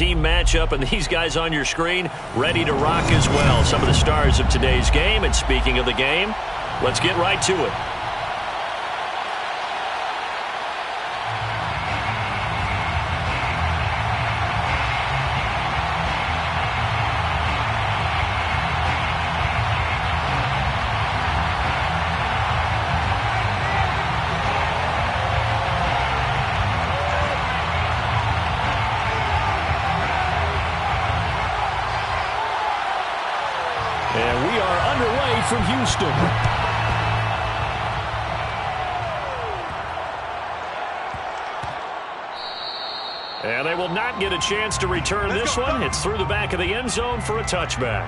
team matchup, and these guys on your screen ready to rock as well. Some of the stars of today's game. And speaking of the game, let's get right to it. And we are underway from Houston. And they will not get a chance to return this one. It's through the back of the end zone for a touchback.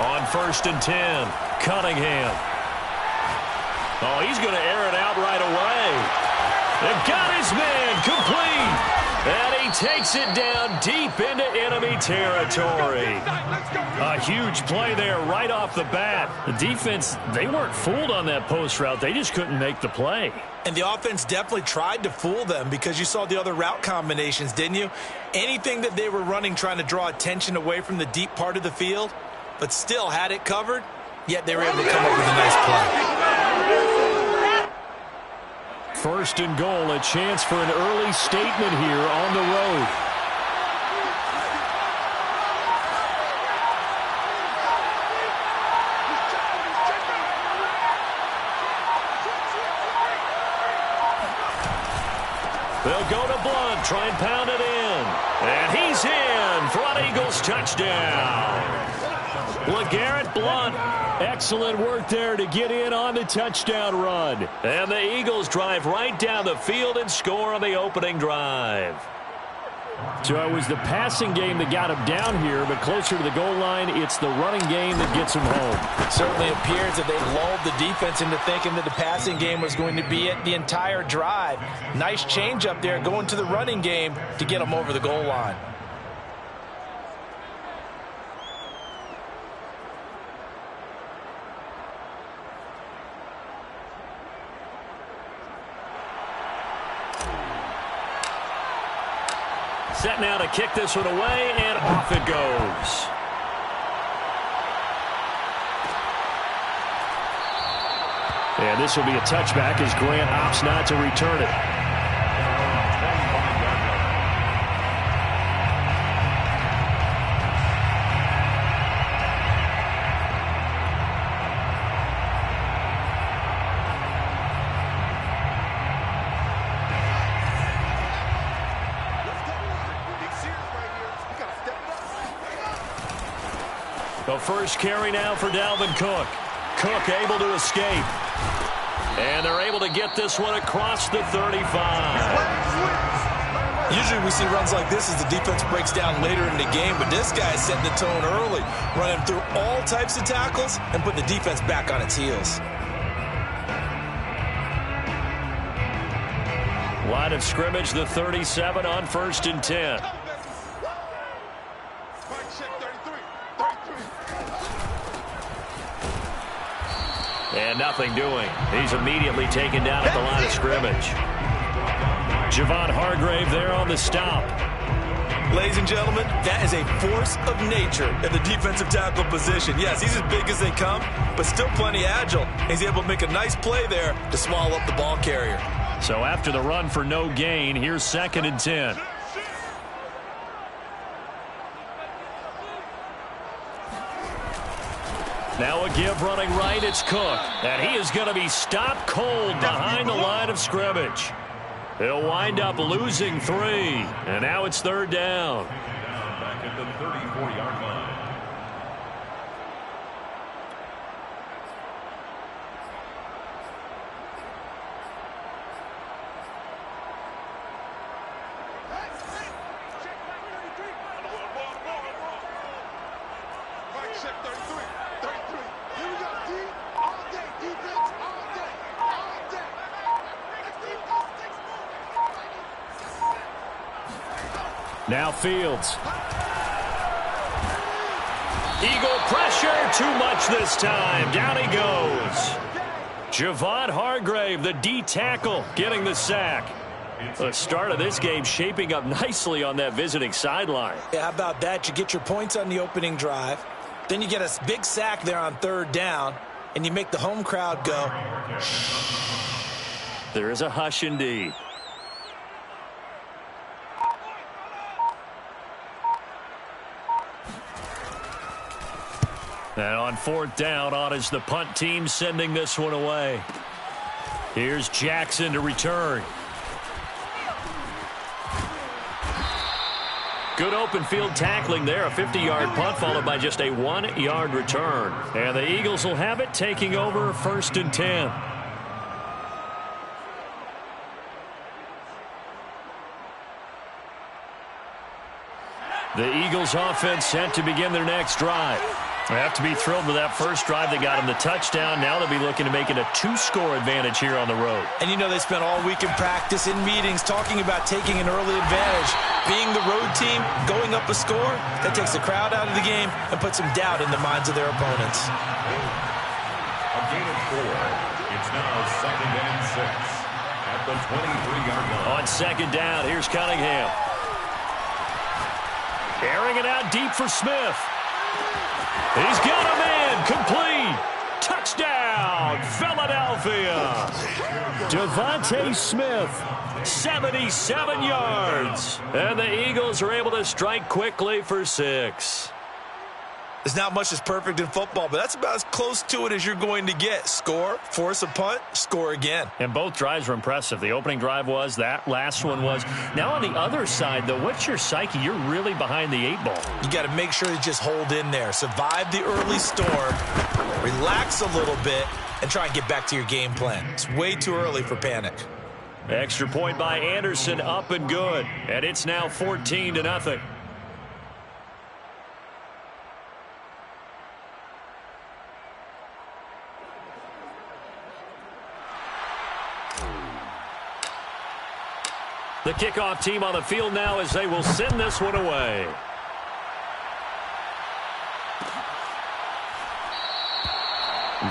On 1st and 10, Cunningham. Oh, he's going to air it out right away. They've got his man complete. And he takes it down deep into enemy territory. A huge play there right off the bat. The defense, they weren't fooled on that post route. They just couldn't make the play. And the offense definitely tried to fool them because you saw the other route combinations, didn't you? Anything that they were running trying to draw attention away from the deep part of the field, but still had it covered, yet they were able to come up with a nice play. 1st and goal, a chance for an early statement here on the road. They'll go to Blunt, try and pound it in. And he's in for an Eagles touchdown. LeGarrette Blunt, excellent work there to get in on the touchdown run. And the Eagles drive right down the field and score on the opening drive. So it was the passing game that got him down here, but closer to the goal line, it's the running game that gets him home. It certainly appears that they lulled the defense into thinking that the passing game was going to be it the entire drive. Nice change up there going to the running game to get them over the goal line. Set now to kick this one away, and off it goes. And this will be a touchback as Grant opts not to return it. The first carry now for Dalvin Cook. Cook able to escape. And they're able to get this one across the 35. Usually we see runs like this as the defense breaks down later in the game, but this guy is setting the tone early, running through all types of tackles and putting the defense back on its heels. Line of scrimmage, the 37 on 1st and 10. And nothing doing. He's immediately taken down at the line of scrimmage. Javon Hargrave there on the stop. Ladies and gentlemen, that is a force of nature in the defensive tackle position. Yes, he's as big as they come, but still plenty agile. He's able to make a nice play there to swallow up the ball carrier. So after the run for no gain, here's 2nd and 10. Now a give running right, it's Cook. And he is going to be stopped cold behind the line of scrimmage. He'll wind up losing 3. And now it's 3rd down. Back at the 34-yard line. Check 33. Now Fields. Eagle pressure, too much this time. Down he goes. Javon Hargrave, the D tackle, getting the sack. The start of this game shaping up nicely on that visiting sideline. Yeah, how about that? You get your points on the opening drive. Then you get a big sack there on third down, and you make the home crowd go. There is a hush indeed. And on fourth down, on is the punt team sending this one away. Here's Jackson to return. Good open field tackling there. A 50-yard punt followed by just a 1-yard return. And the Eagles will have it, taking over 1st and 10. The Eagles offense set to begin their next drive. They have to be thrilled with that first drive that got them the touchdown. Now they'll be looking to make it a 2-score advantage here on the road. And you know they spent all week in practice, in meetings, talking about taking an early advantage. Being the road team, going up a score, that takes the crowd out of the game and puts some doubt in the minds of their opponents. A gain of 4. It's now 2nd and 6 at the 23-yard line. On 2nd down, here's Cunningham. Airing it out deep for Smith. He's got a man, complete. Touchdown, Philadelphia. Devontae Smith, 77 yards. And the Eagles are able to strike quickly for 6. There's not much that's perfect in football, but that's about as close to it as you're going to get. Score, force a punt, score again. And both drives were impressive. The opening drive was, that last one was. Now on the other side, though, what's your psyche? You're really behind the 8 ball. You got to make sure you just hold in there. Survive the early storm, relax a little bit, and try and get back to your game plan. It's way too early for panic. Extra point by Anderson, up and good. And it's now 14-0. The kickoff team on the field now as they will send this one away.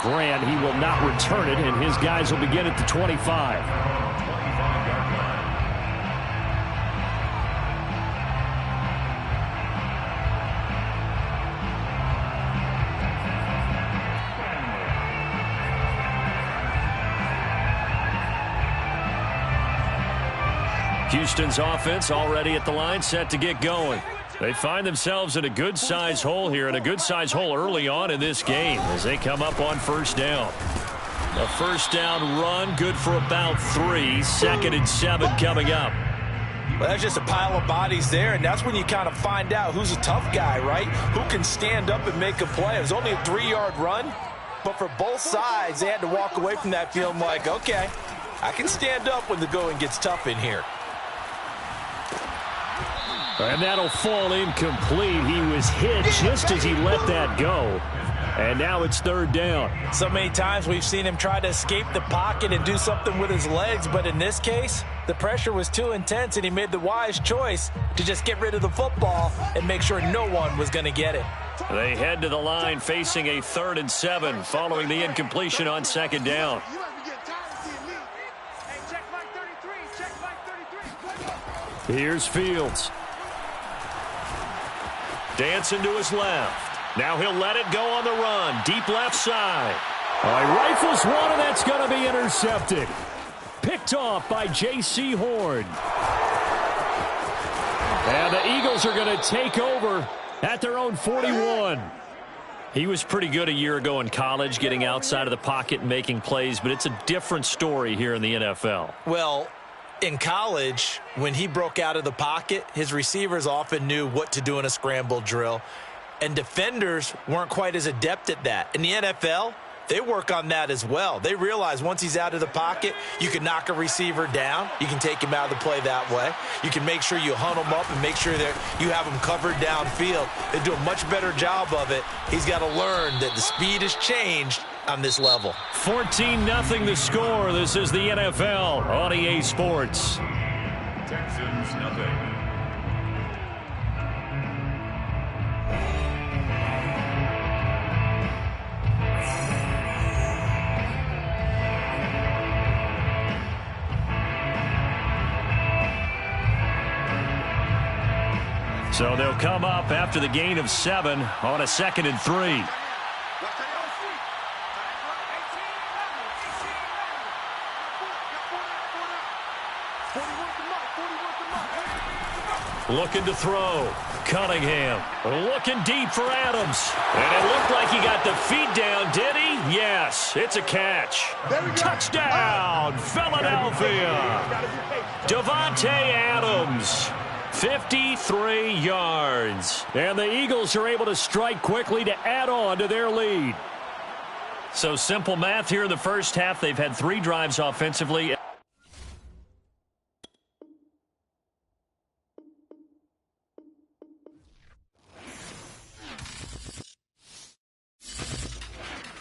Grant, he will not return it, and his guys will begin at the 25. Houston's offense already at the line, set to get going. They find themselves in a good-size hole here, and a good-size hole early on in this game as they come up on 1st down. A 1st down run, good for about 3. 2nd and 7 coming up. Well, that's just a pile of bodies there, and that's when you kind of find out who's a tough guy, right? Who can stand up and make a play. It was only a 3-yard run, but for both sides, they had to walk away from that feeling like, okay, I can stand up when the going gets tough in here. And that'll fall incomplete. He was hit just as he let that go. And now it's 3rd down. So many times we've seen him try to escape the pocket and do something with his legs, but in this case, the pressure was too intense, and he made the wise choice to just get rid of the football and make sure no one was going to get it. They head to the line facing a 3rd and 7 following the incompletion on 2nd down. Here's Fields. Dancing to his left. Now he'll let it go on the run. Deep left side. He rifles one, and that's going to be intercepted. Picked off by J.C. Horn. And the Eagles are going to take over at their own 41. He was pretty good a year ago in college, getting outside of the pocket and making plays, but it's a different story here in the NFL. Well, in college, when he broke out of the pocket, his receivers often knew what to do in a scramble drill, and defenders weren't quite as adept at that. In the NFL, they work on that as well. They realize once he's out of the pocket, you can knock a receiver down. You can take him out of the play that way. You can make sure you hunt him up and make sure that you have him covered downfield. They do a much better job of it. He's got to learn that the speed has changed on this level. 14-0 the score. This is the NFL on EA Sports. Texans nothing. So they'll come up after the gain of 7 on a 2nd and 3. Looking to throw. Cunningham looking deep for Adams. And it looked like he got the feet down, did he? Yes, it's a catch. Touchdown, Philadelphia. Davante Adams, 53 yards. And the Eagles are able to strike quickly to add on to their lead. So simple math here in the first half. They've had 3 drives offensively.